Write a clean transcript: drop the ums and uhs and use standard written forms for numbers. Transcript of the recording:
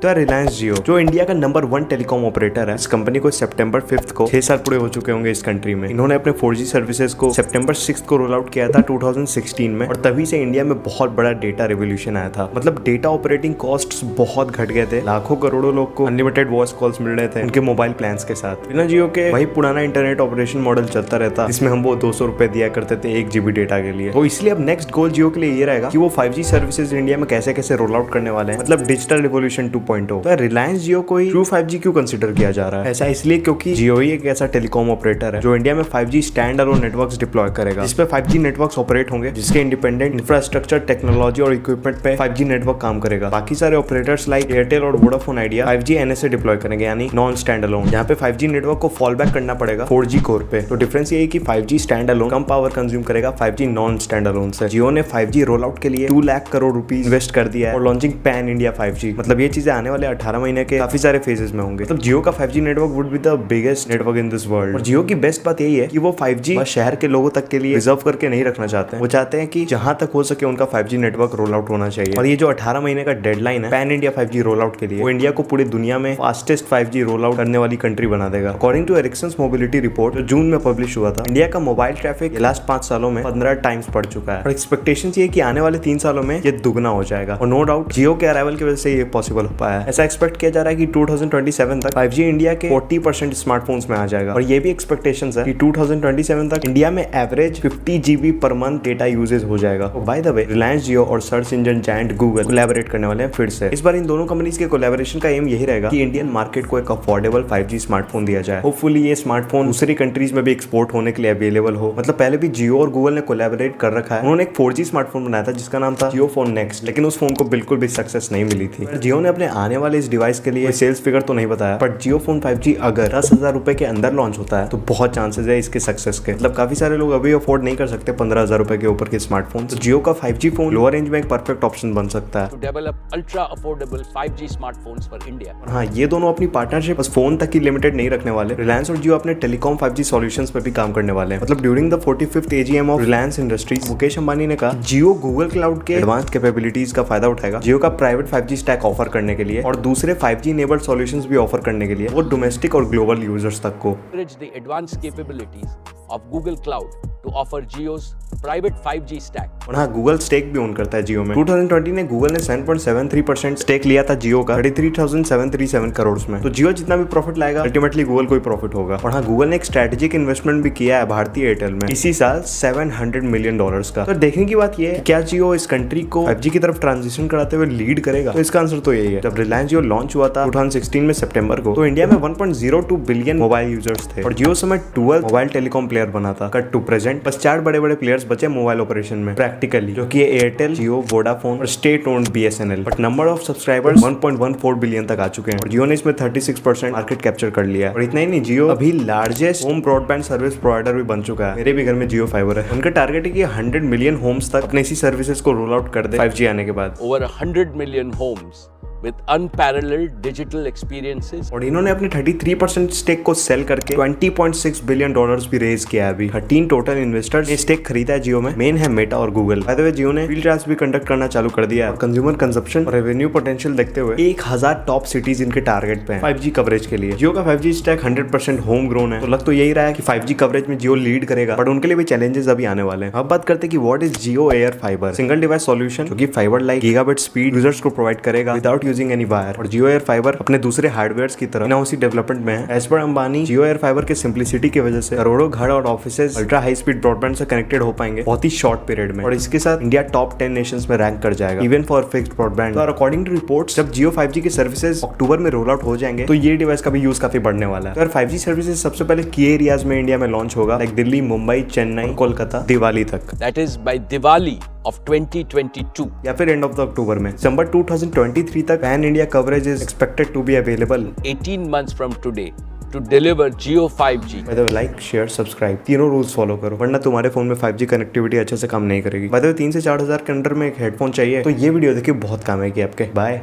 तो रिलायंस जियो जो इंडिया का नंबर 1 टेलीकॉम ऑपरेटर है, इस कंपनी को सितंबर 5 को 6 साल पूरे हो चुके होंगे इस कंट्री में। इन्होंने अपने 4G सर्विसेज को सितंबर 6 को रोल आउट किया था 2016 में, और तभी से इंडिया में बहुत बड़ा डेटा रिवोल्यूशन आया था। मतलब डेटा ऑपरेटिंग कॉस्ट्स बहुत घट गए थे, लाखों करोड़ों लोग को अनलिमिटेड वॉइस कॉल्स मिल रहे थे उनके मोबाइल प्लान्स के साथ। बिना जियो के वही पुराना इंटरनेट ऑपरेशन मॉडल चलता रहता, जिसमें हम वो 200 रुपए दिया करते थे 1 GB डेटा के लिए। तो इसलिए अब नेक्स्ट गोल जियो के लिए ये रहेगा कि वो 5G सर्विसेज इंडिया में कैसे कैसे रोल आउट करने वाले हैं, मतलब डिजिटल रिवोल्यूशन 2.0। तो रिलायंस जियो को ही ट्रू 5G क्यों कंसिडर किया जा रहा है? ऐसा इसलिए क्योंकि जियो ही एक ऐसा टेलीकॉम ऑपरेटर है जो इंडिया में 5G stand alone networks deploy करेगा, जिसपे 5G नेटवर्क्स ऑपरेट होंगे, जिसके इंडिपेंडेंट इंफ्रास्ट्रक्चर, टेक्नोलॉजी और इक्विपमेंट पे 5G नेटवर्क काम करेगा। बाकी सारे ऑपरेटर्स लाइक एयरटेल और Vodafone idea 5G NSA deploy करेंगे, यानी नॉन स्टैंड अलोन, जहाँ पे 5G नेटवर्क को फॉल बैक करना पड़ेगा 4G कोर पे। तो डिफरेंस ये है कि 5G स्टैंड अलोन कम पावर कंज्यूम करेगा 5G नॉन स्टैंड अलोन से। जियो ने 5G रोल आउट के लिए 2 लाख करोड़ रुपीज इन्वेस्ट कर दिया है और लॉन्चिंग पैन इंडिया 5G। मतलब ये चीजें आने वाले 18 महीने के काफी सारे फेजेस में होंगे। मतलब जियो का 5G network would be the biggest network in this world. और जियो की बेस्ट बात यही है कि वो 5G शहर के लोगों तक के लिए रिजर्व करके नहीं रखना चाहते हैं। वो चाहते हैं कि जहां तक हो सके उनका 5G नेटवर्क रोल आउट होना चाहिए। और ये जो 18 महीने का डेडलाइन है pan India 5G roll out के लिए, वो इंडिया को पूरी दुनिया में फास्टेस्ट 5G रोल आउट करने वाली कंट्री बना देगा। According to Ericsson mobility report जो जून में पब्लिश हुआ था, इंडिया का मोबाइल ट्रैफिक लास्ट 5 सालों में 15 टाइम्स बढ़ चुका है। और एक्सपेक्टेशन ये कि आने वाले 3 सालों में ये दुगना हो जाएगा। और नो डाउट जियो के अराइवल की वजह से ये पॉसिबल हो पाया है। ऐसा एक्सपेक्ट किया जा रहा है कि 2027 तक 5G इंडिया के 40% स्मार्टफोन्स में आ जाएगा। और ये भी एक्सपेक्टेशंस है कि 2027 तक इंडिया में average 50 GB per month data usage हो जाएगा। तो by the way Reliance Jio और search engine giant Google collaborate करने वाले हैं फिर से। इस बार इन दोनों कंपनीज के कोलैबोरेशन का एम यही रहेगा कि इंडियन मार्केट को एक अफोर्डेबल 5G स्मार्टफोन दिया जाए। होपफुली ये स्मार्टफोन दूसरी कंट्रीज में भी एक्सपोर्ट होने के लिए अवेलेबल हो। मतलब पहले भी जियो और गूगल ने कोलैबोरेट कर रखा है। उन्होंने एक 4G स्मार्टफोन बनाया था जिसका नाम था जियो फोन नेक्स्ट, लेकिन उस फोन को बिल्कुल भी सक्सेस नहीं मिली थी। जियो ने अपने आने वाले इस डिवाइस के लिए सेल्स फिगर तो नहीं बताया, बट जियो फोन 5G अगर 10,000 रुपए के अंदर लॉन्च होता है तो बहुत चांसेस है इसके सक्सेस के। मतलब काफी सारे लोग अभी अफोर्ड नहीं कर सकते 15,000 रुपए के ऊपर के स्मार्टफोन। तो जियो का 5G फोन लोअर रेंज में एक परफेक्ट ऑप्शन बन सकता है। To develop ultra affordable 5G smartphones for India. हाँ, ये दोनों अपनी पार्टनरशिप बस फोन तक ही लिमिटेड नहीं रखने वाले। रिलायंस और जियो अपने टेलीकॉम 5G सॉल्यूशंस पे भी काम करने वाले हैं। मतलब during the 45th AGM of Reliance industries, Mukesh Ambani ने कहा जियो गूगल क्लाउड के एडवांस कैपेबिलिटीज का फायदा उठाएगा जियो का प्राइवेट 5G स्टैक ऑफर करने के लिए और दूसरे 5G इनेबल्ड सॉल्यूशंस भी ऑफर करने के लिए, वो डोमेस्टिक और ग्लोबल यूजर्स तक को। The advanced capabilities of Google Cloud to offer Jio's private 5G stack. और हाँ, गूगल स्टेक भी ओन करता है जियो में। 2020 में गूगल ने 7.73% स्टेक लिया था जियो का 33,737 करोड़ में। तो जियो जितना भी प्रॉफिट लाएगा अल्टीमेटली गूगल को ही प्रॉफिट होगा। और हाँ, गूगल ने एक स्ट्रेटेजिक इन्वेस्टमेंट भी किया है भारतीय एयरटेल में इसी साल $700 मिलियन का। तो देखने की बात ये है क्या जियो इस कंट्री को 5G की तरफ ट्रांजिशन कराते हुए लीड करेगा? तो इसका आंसर तो यही है। जब रिलायंस जियो लॉन्च हुआ था 2016 में सितंबर को, तो इंडिया में 1.02 बिलियन मोबाइल यूजर्स थे और जियो समय 12 मोबाइल टेलीकॉम प्लेयर बना था। कट टू प्रेजेंट बस 4 बड़े बड़े प्लेयर्स बचे मोबाइल ऑपरेशन में प्रैक्टिकली, जो कि एयरटेल, जियो, वोडाफोन और state owned BSNL। But number of subscribers 1.14 billion तक आ चुके हैं और जियो ने इसमें 36% मार्केट कैप्चर कर लिया है। और इतना ही नहीं, जियो अभी largest home broadband service provider भी बन चुका है। मेरे भी घर में जियो फाइबर है। उनका टारगेट है कि 100 मिलियन होम्स तक अपने इसी सर्विसेज को रोल आउट कर दे 5G आने के बाद। Over 100 million homes with unparalleled digital experiences. और इन्होंने अपने 33% स्टेक को सेल करके $20.6 बिलियन भी रेज किया है। अभी 13 टोटल इन्वेस्टर्स ने स्टेक खरीदा है जियो में। मेन है मेटा और गूगल। बाय द वे जियो ने फील्ड ट्रायल्स भी कंडक्ट करना चालू कर दिया है। कंज्यूमर कंजप्शन और रेवेन्यू पोटेंशियल देखते हुए 1000 टॉप सिटीज इनके टारगेट पे हैं 5G कवरेज के लिए। जियो का 5G स्टैक 100% होम ग्रोन है, तो लग तो यही रहा है कि 5G कवरेज में जियो लीड करेगा, बट उनके लिए भी चैलेंजेस अभी आने वाले हैं। अब बात करते हैं कि what is Jio air fibre, single device solution जो कि fibre like gigabit speed users को प्रोवाइड करेगा विदाउट यूजिंग एनी वायर। जियो एयर फाइबर अपने दूसरे हार्डवेयर की तरह इन-हाउस डेवलपमेंट में है। एज पर अंबानी, जियो एयर फाइबर के सिंप्लिसिटी की वजह से करोड़ों घर और offices ultra high speed broadband से कनेक्टेड हो पाएंगे बहुत ही शॉर्ट पीरियड में। और इसके साथ इंडिया टॉप 10 नेशंस में रैंक कर जाएगा इवन फॉर फिक्स्ड ब्रॉडबैंड। और अकॉर्डिंग टू रिपोर्ट्स, जब जियो 5G के सर्विसेज अक्टूबर में रोल आउट हो जाएंगे तो ये डिवाइस का भी यूज काफी बढ़ने वाला है। तो 5G सर्विसेज सबसे पहले की एरियाज में इंडिया में लॉन्च होगा, लाइक दिल्ली, मुंबई, चेन्नई, कोलकाता, दिवाली तक। That is by Diwali of 2022 या फिर एंड ऑफ द अक्टूबर में। दिसंबर 2023 तक pan India coverage is expected to be available 18 months from today to deliver Jio 5G. By the way like, share, subscribe तीनों rules follow करो, वरना तुम्हारे phone में 5G कनेक्टिविटी अच्छे से काम नहीं करेगी। बाय द वे 3 से 4 हज़ार के अंडर में एक हेडफोन चाहिए तो ये वीडियो देखिए बहुत काम आएगी आपके। बाय।